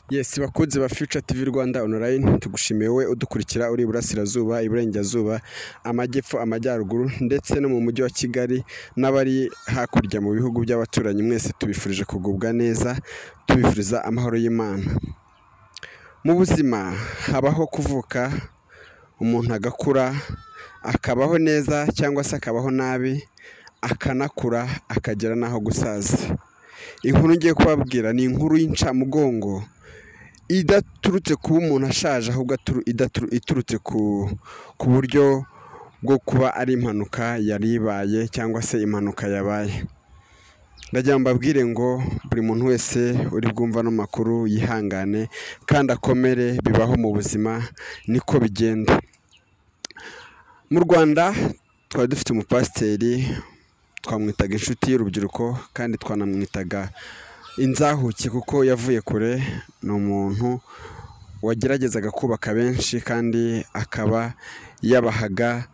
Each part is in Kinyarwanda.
Yes, bakunzi ba Future TV Rwanda online, tugushimiye we udukurikira uri Burasirazuba, Iburengerazuba, Amajyepfo, Amajyaruguru ndetse no mu mujyi wa Kigali n'abari hakurya mu bihugu by'abaturanyi. Mwese tubifurije kugubwa neza, tubifuriza amahoro y'Imana. Mu buzima habaho kuvuka, umuntu agakura, akabaho neza cyangwa se akabaho nabi, akanakura akagera naho gusaza. Inkuru ngiye kubabwira ni inkuru y'incamugongo idaturutse kuba umuntu ashaje, ahubwo iturutse ku buryo bwo kuba ari impanuka yari ibaye cyangwa se impanuka yabaye. Ndagira ngo mbabwire ngo buri muntu wese uri bwumva no makuru yihangane kandi akomere, bibaho mu buzima, niko bigenda. Mu Rwanda twari dufite umupasiteri, twamwitaga inshuti y'urubyiruko kandi twanamwitaga inzahuke kuko yavuye kure. Ni umuntu wageragezaga kubaka benshi kandi akaba yabahaga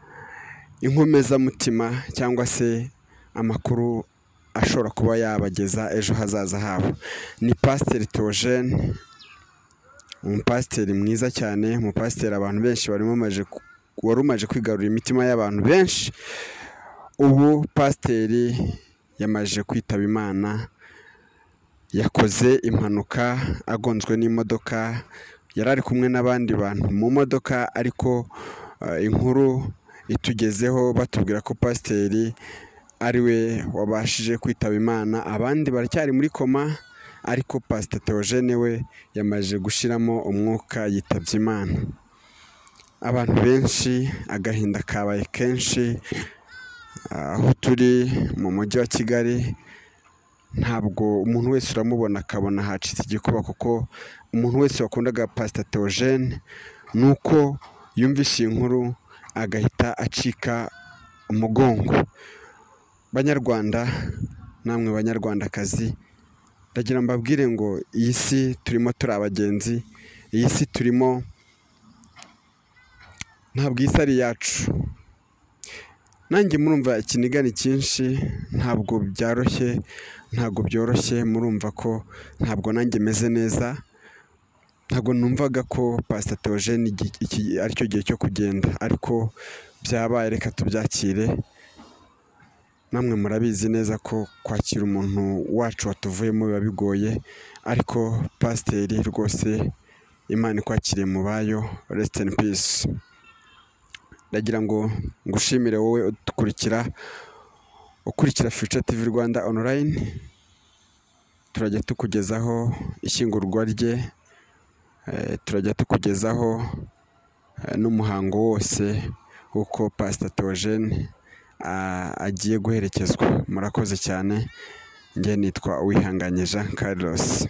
inkomezamutima cyangwa se amakuru ashobora kuba yabageza ejo hazaza habo. Ni Pasiteri Theogene, umupasiteri mwiza cyane, umupasiteri abantu benshi wari umaze kwigarurira imitima y'abantu benshi. Ubu pasiteri yamaze kwitaba Imana, yakoze impanuka agonzwe n'imodoka. Yari ari kumwe n'abandi bantu mu modoka, ariko inkuru itugezeho batubwira ko pasiteri ari we wabashije kwitaba Imana. Abandi baracyari muri koma, ariko Pasiteri Theogene we yamaze gushiramo umwuka, yitabye Imana. Abantu benshi agahinda kabaye kenshi aho turi mu mujyi wa Kigali. Ntabwo umuntu wese uramubona akabona hacitse igikuba, kuko umuntu wese wakundaga Pasiteri Theogene nuko yumvise inkuru agahita acika umugongo. Banyarwanda, namwe banyarwandakazi, ndagira mbabwire ngo iyi si turimo turi abagenzi, iyi si turimo ntabwo iyi si ari iyacu. Nanjye murumva ikinigani cyinshi, ntabwo byoroshye. Murumva ko ntabwo nanjye meze neza, ntabwo numvaga ko Pasiteri Theogene iki aricyo gihe cyo kugenda, ariko byabaye, reka tubyakire. Namwe murabizi neza ko kwakira umuntu wacu watuvuyemo biba bigoye, ariko pasiteri rwose Imana ikwakiriye mu bayo, rest in peace. Ndagira ngo ngushimire wowe ukurikira Future TV Rwanda online. Turajya tukugezaho ishyingurwa rye, turajya tukugezaho n'umuhango wose uko Pasiteri Theogene agiye guherekezwa. Murakoze cyane. Njye nitwa Uwihanganye Jean Carlos.